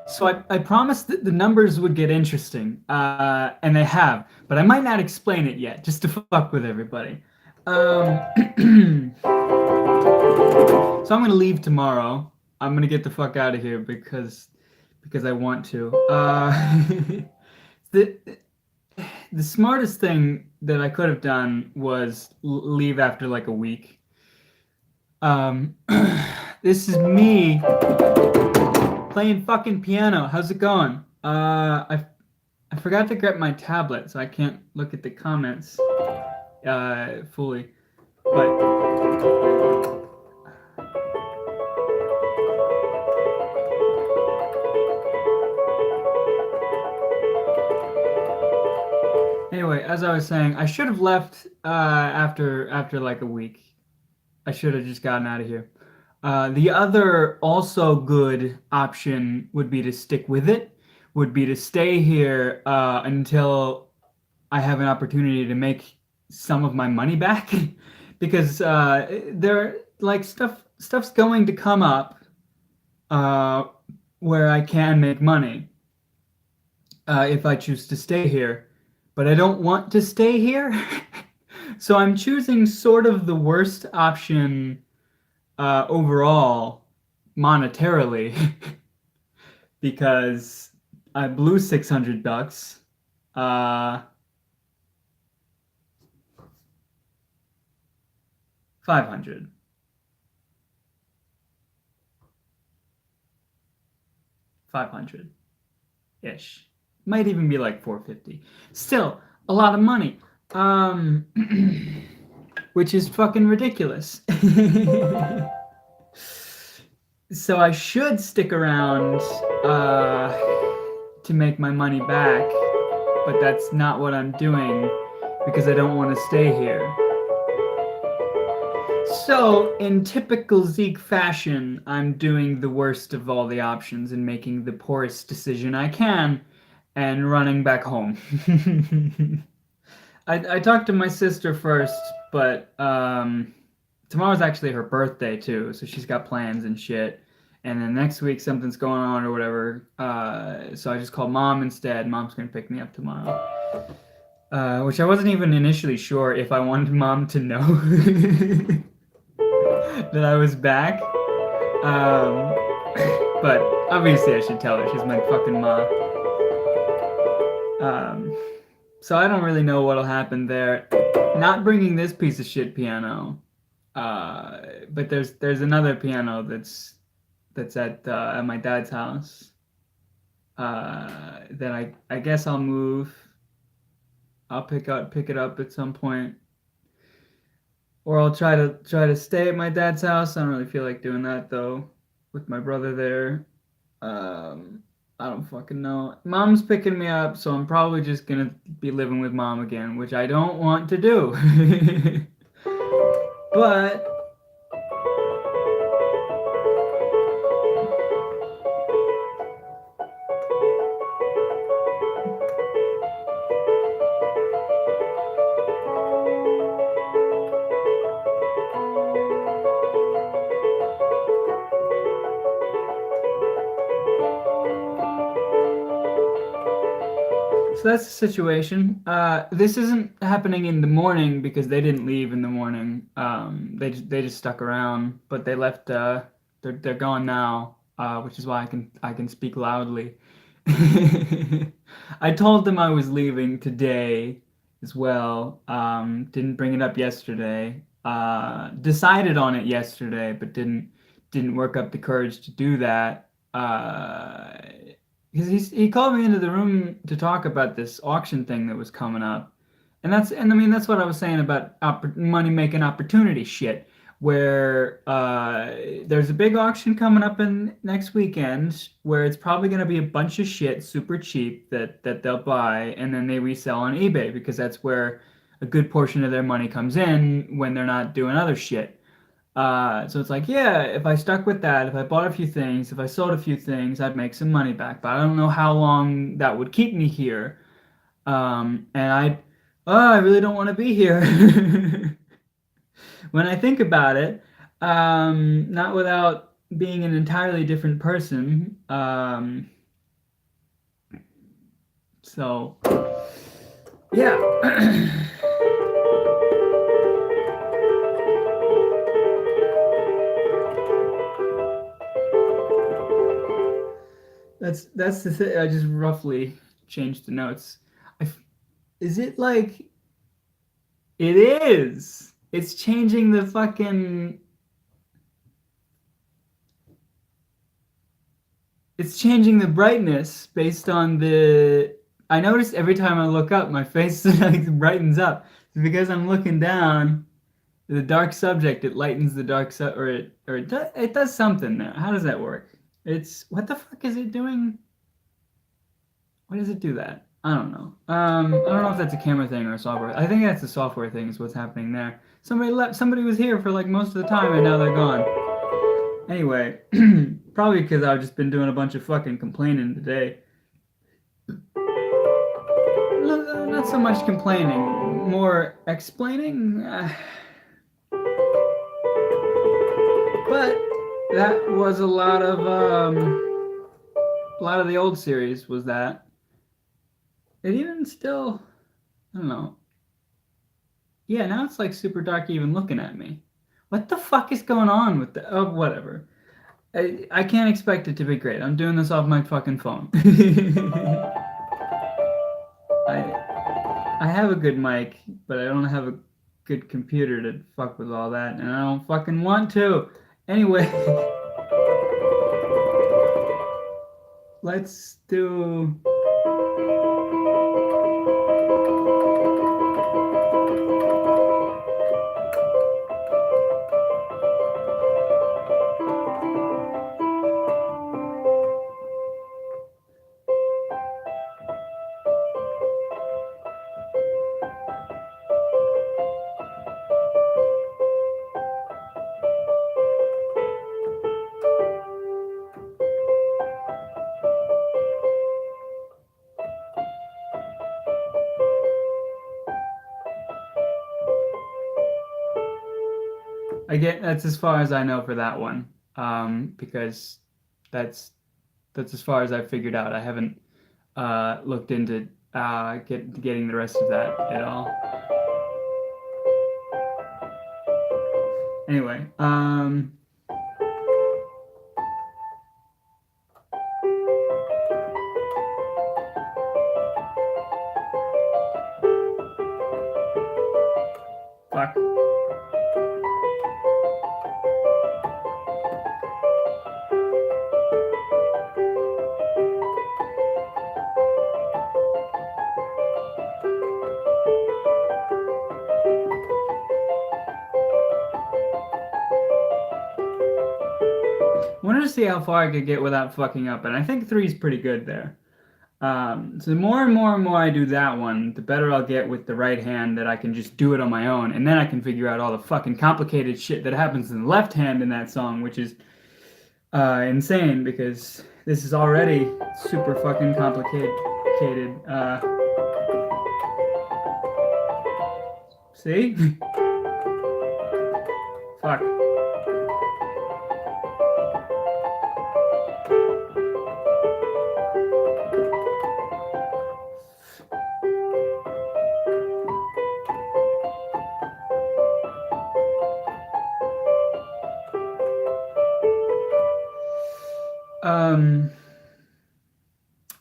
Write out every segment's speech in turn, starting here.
So I promised that the numbers would get interesting, and they have, but I might not explain it yet, just to fuck with everybody. So I'm gonna leave tomorrow. I'm gonna get the fuck out of here because I want to. The the smartest thing that I could have done was leave after like a week. Um, this is me playing fucking piano. How's it going? I forgot to grab my tablet, so I can't look at the comments fully. But anyway, as I was saying, I should have left after like a week. I should have just gotten out of here. The other also good option would be to stick with it, would be to stay here until I have an opportunity to make some of my money back, because there like stuff's going to come up uh, where I can make money if I choose to stay here, but I don't want to stay here. So I'm choosing sort of the worst option overall monetarily because I blew $600. Uh, 500. 500 ish. Might even be like 450. Still a lot of money. Um which is fucking ridiculous. So I should stick around to make my money back, but that's not what I'm doing because I don't want to stay here. So, in typical Zeke fashion, I'm doing the worst of all the options and making the poorest decision I can and running back home. I talked to my sister first, but tomorrow's actually her birthday too, so she's got plans and shit. And then next week something's going on or whatever. So I just called mom instead. Mom's gonna pick me up tomorrow. Which I wasn't even initially sure if I wanted mom to know that I was back. Um, but obviously I should tell her. She's my fucking ma. Um, so I don't really know what'll happen there. Not bringing this piece of shit piano. But there's another piano that's at my dad's house. That I guess I'll move. I'll pick it up at some point, or I'll try to stay at my dad's house. I don't really feel like doing that though, with my brother there. Um, I don't fucking know. Mom's picking me up, so I'm probably just gonna be living with mom again, which I don't want to do. But so that's the situation. This isn't happening in the morning because they didn't leave in the morning. They just stuck around, but they left. They're gone now, which is why I can speak loudly. I told them I was leaving today as well. Didn't bring it up yesterday. Decided on it yesterday, but didn't work up the courage to do that. Because he called me into the room to talk about this auction thing that was coming up, and I mean that's what I was saying about money making opportunity shit, where there's a big auction coming up in next weekend where it's probably gonna be a bunch of shit super cheap that they'll buy and then they resell on eBay because that's where a good portion of their money comes in when they're not doing other shit. So it's like, yeah, if I stuck with that, if I bought a few things, if I sold a few things, I'd make some money back. But I don't know how long that would keep me here. And I really don't want to be here. When I think about it, not without being an entirely different person. So, yeah. That's the thing. I just roughly changed the notes. Is it like it is? It's changing the fucking. It's changing the brightness based on the. I noticed every time I look up, my face like brightens up. It's because I'm looking down. The dark subject, it lightens the dark or it does something there. How does that work? It's what the fuck is it doing? Why does it do that? I don't know. I don't know if that's a camera thing or a software. I think that's a software thing. Is what's happening there. Somebody was here for like most of the time, and now they're gone. Anyway, probably because I've just been doing a bunch of fucking complaining today. Not so much complaining, more explaining. But that was a lot of the old series was that. It even still, I don't know. Yeah, now it's like super dark even looking at me. What the fuck is going on with the? Oh, whatever. I can't expect it to be great. I'm doing this off my fucking phone. I have a good mic, but I don't have a good computer to fuck with all that, and I don't fucking want to. Anyway, let's do. That's as far as I know for that one, because that's that's as far as I've figured out. I haven't looked into getting the rest of that at all. Anyway, fuck. Wanted to see how far I could get without fucking up, and I think three's pretty good there. So the more and more and more I do that one, the better I'll get with the right hand that I can just do it on my own, and then I can figure out all the fucking complicated shit that happens in the left hand in that song, which is insane because this is already super fucking complicated. See? Fuck. Um,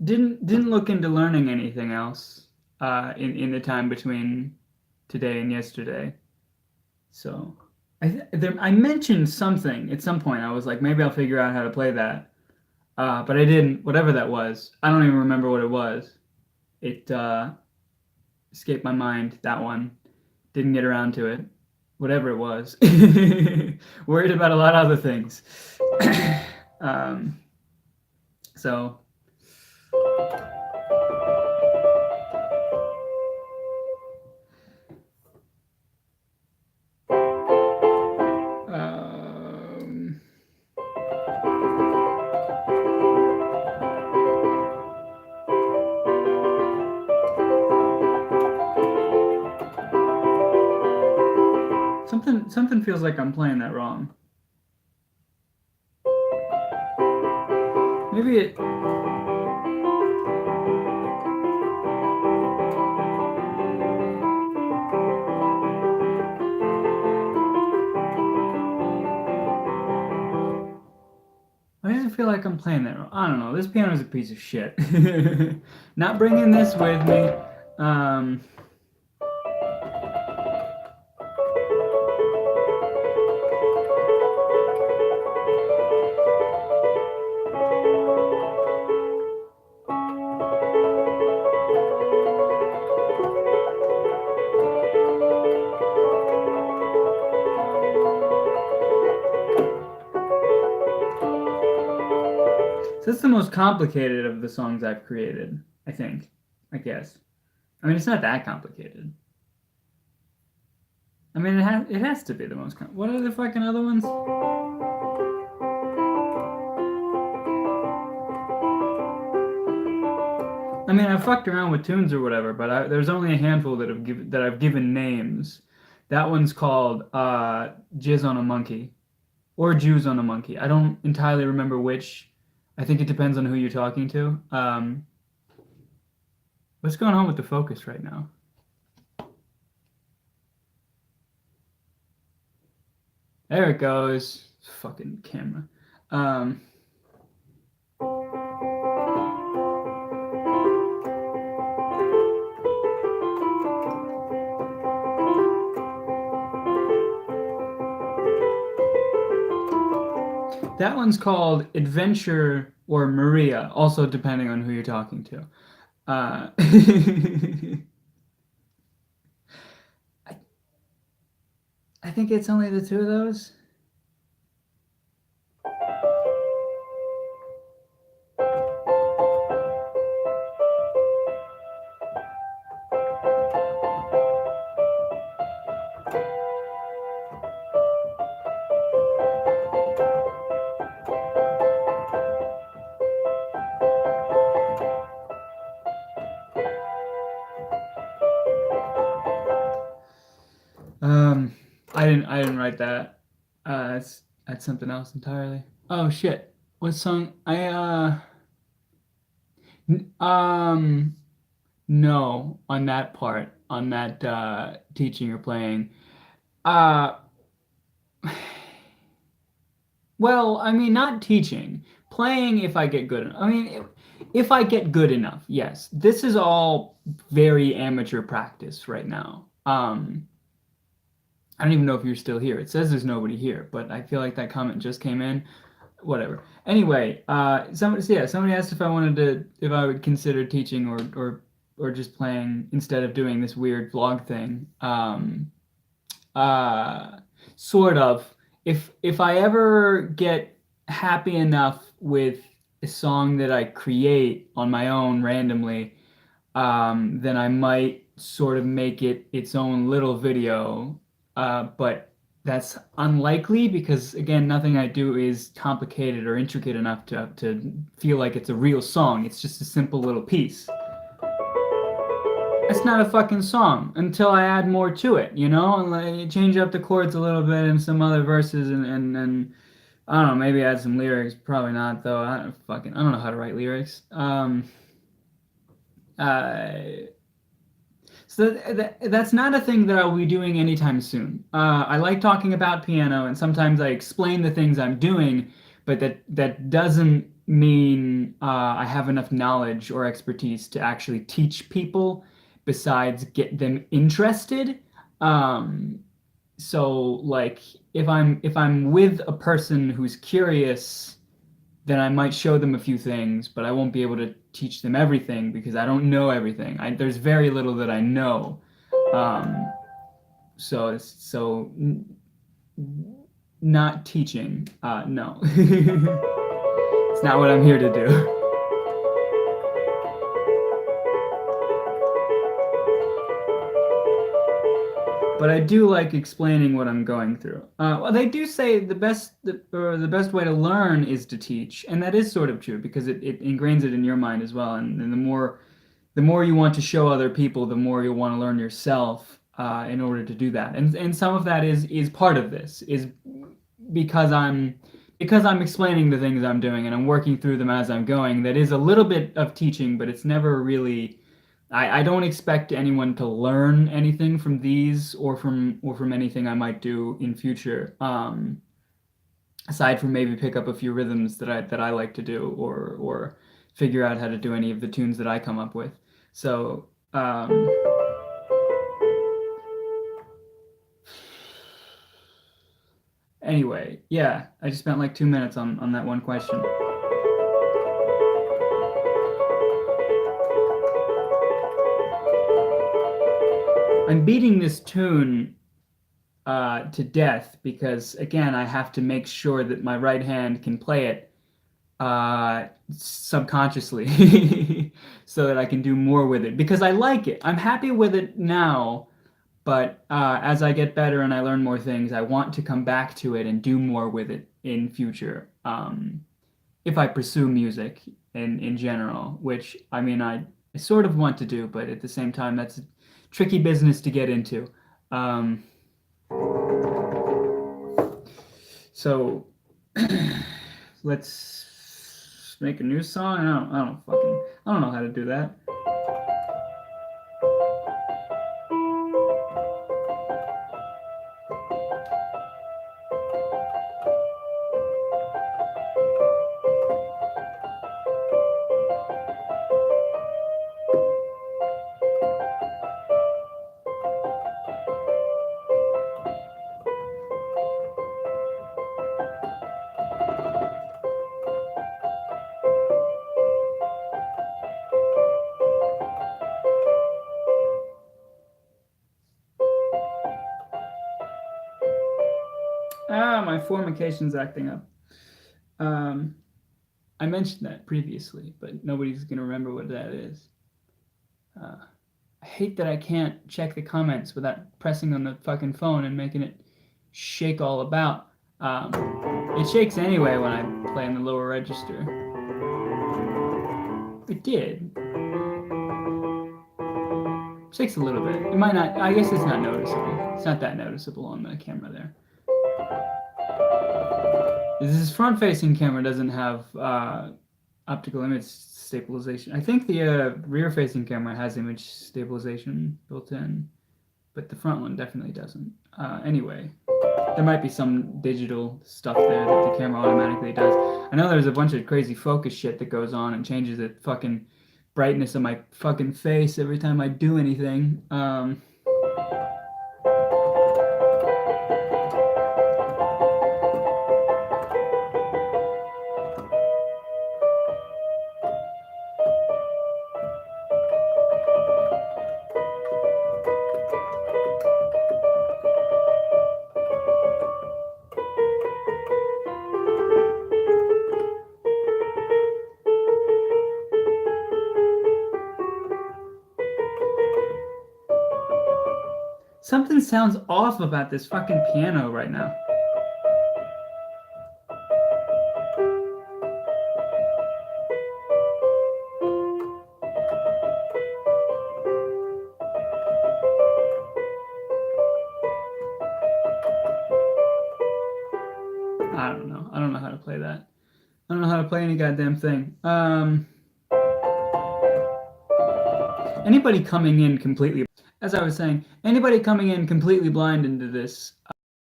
didn't look into learning anything else in the time between today and yesterday. So I mentioned something at some point. I was like, maybe I'll figure out how to play that, but I didn't. Whatever that was, I don't even remember what it was. It escaped my mind. That one didn't get around to it. Whatever it was, worried about a lot of other things. um, so. Something feels like I'm playing that wrong. Maybe it. Why does it feel like I'm playing that? I don't know. This piano is a piece of shit. Not bringing this with me. Um, so that's the most complicated of the songs I've created, I think. I guess. I mean, it's not that complicated. I mean, it has to be the most. What are the fucking other ones? I mean, I've fucked around with tunes or whatever, but there's only a handful that I've given names. That one's called "Jizz on a Monkey" or "Jews on a Monkey." I don't entirely remember which. I think it depends on who you're talking to. What's going on with the focus right now? There it goes. Fucking camera. Um, that one's called Adventure or Maria, also depending on who you're talking to. I, I think it's only the two of those. Um, I didn't write that. That's something else entirely. Oh shit. What song? N- um no, on that part, on that teaching or playing. Uh well, I mean not teaching. Playing if I get good enough. I mean if I get good enough. Yes. This is all very amateur practice right now. I don't even know if you're still here. It says there's nobody here, but I feel like that comment just came in. Whatever. Anyway, somebody asked if I wanted to, if I would consider teaching or just playing instead of doing this weird vlog thing. Uh, sort of. If I ever get happy enough with a song that I create on my own randomly, then I might sort of make it its own little video. But that's unlikely because, again, nothing I do is complicated or intricate enough to feel like it's a real song. It's just a simple little piece. It's not a fucking song until I add more to it, you know? And like, change up the chords a little bit and some other verses and I don't know, maybe add some lyrics. Probably not, though. I don't know how to write lyrics. Uh, So that's not a thing that I'll be doing anytime soon. I like talking about piano, and sometimes I explain the things I'm doing, but that doesn't mean I have enough knowledge or expertise to actually teach people, besides get them interested. Um, so like if I'm with a person who's curious, then I might show them a few things, but I won't be able to teach them everything because I don't know everything. There's very little that I know. Um, so not teaching. No, it's not what I'm here to do. But I do like explaining what I'm going through. Well, they do say the best way to learn is to teach, and that is sort of true because it ingrains it in your mind as well. And the more you want to show other people, the more you'll want to learn yourself in order to do that. And some of that is part of this is because I'm explaining the things I'm doing and I'm working through them as I'm going. That is a little bit of teaching, but it's never really. I don't expect anyone to learn anything from these or from anything I might do in future. aside from maybe pick up a few rhythms that I like to do, or figure out how to do any of the tunes that I come up with. So anyway, yeah, I just spent like 2 minutes on that one question. I'm beating this tune to death because again, I have to make sure that my right hand can play it subconsciously so that I can do more with it because I like it. I'm happy with it now, but as I get better and I learn more things, I want to come back to it and do more with it in future. If I pursue music in general, which I mean I sort of want to do, but at the same time that's a tricky business to get into. Um, so let's make a new song. I don't know how to do that. My formication's acting up. Um, I mentioned that previously, but nobody's gonna remember what that is. Uh, I hate that I can't check the comments without pressing on the fucking phone and making it shake all about. It shakes anyway when I play in the lower register. It did. Shakes a little bit. It might not. I guess it's not noticeable. It's not that noticeable on the camera there. This front-facing camera doesn't have optical image stabilization. I think the rear-facing camera has image stabilization built in, but the front one definitely doesn't. Anyway, there might be some digital stuff there that the camera automatically does. I know there's a bunch of crazy focus shit that goes on and changes the fucking brightness of my fucking face every time I do anything. Something sounds off about this fucking piano right now. I don't know. I don't know how to play that. I don't know how to play any goddamn thing. Anybody coming in completely, as I was saying, anybody coming in completely blind into this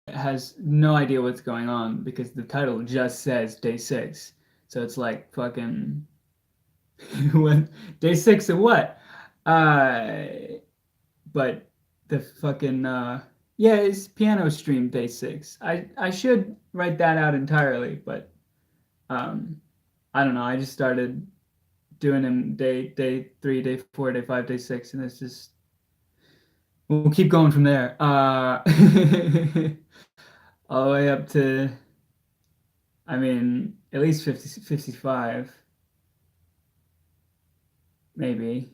has no idea what's going on because the title just says day 6. So it's like fucking what, day 6 of what? Uh, but the fucking yeah, it's piano stream day 6. I should write that out entirely, but um I don't know. I just started doing them day 3, day 4, day 5, day 6, and it's just we'll keep going from there. All the way up to, I mean, at least 50, 55, maybe.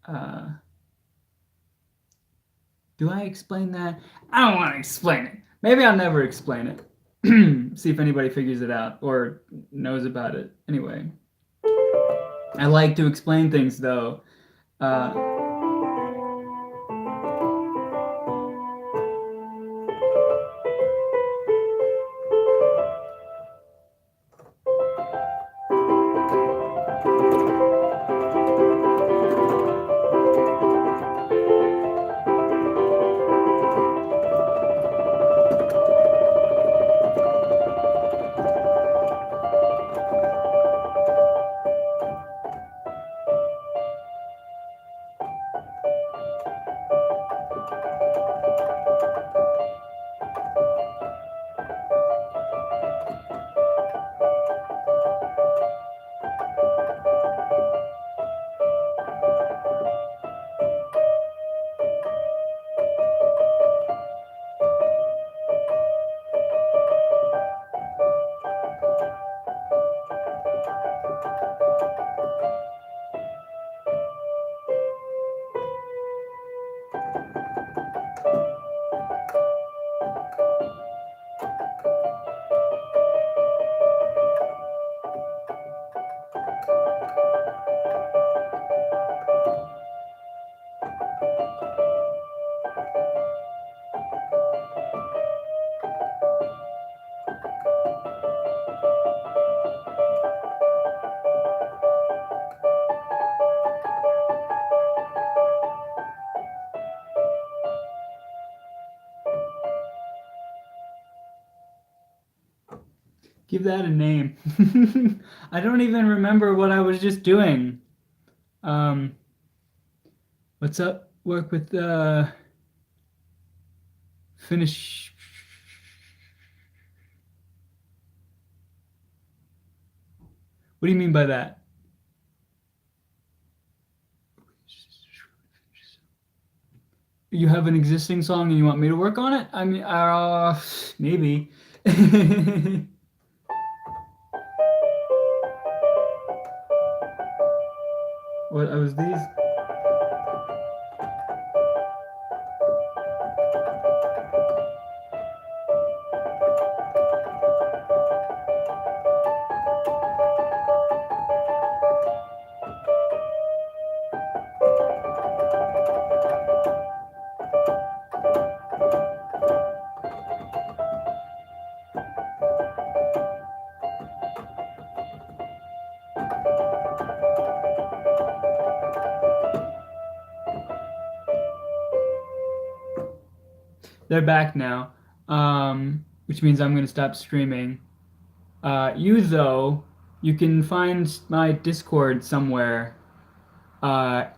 Uh, do I explain that? I don't want to explain it. Maybe I'll never explain it. See if anybody figures it out or knows about it. Anyway, I like to explain things though. Uh, Give that a name. I don't even remember what I was just doing. Um, what's up? Work with finish. What do you mean by that? You have an existing song and you want me to work on it? I mean, maybe. What was these? They're back now, which means I'm going to stop streaming. You, though, you can find my Discord somewhere, and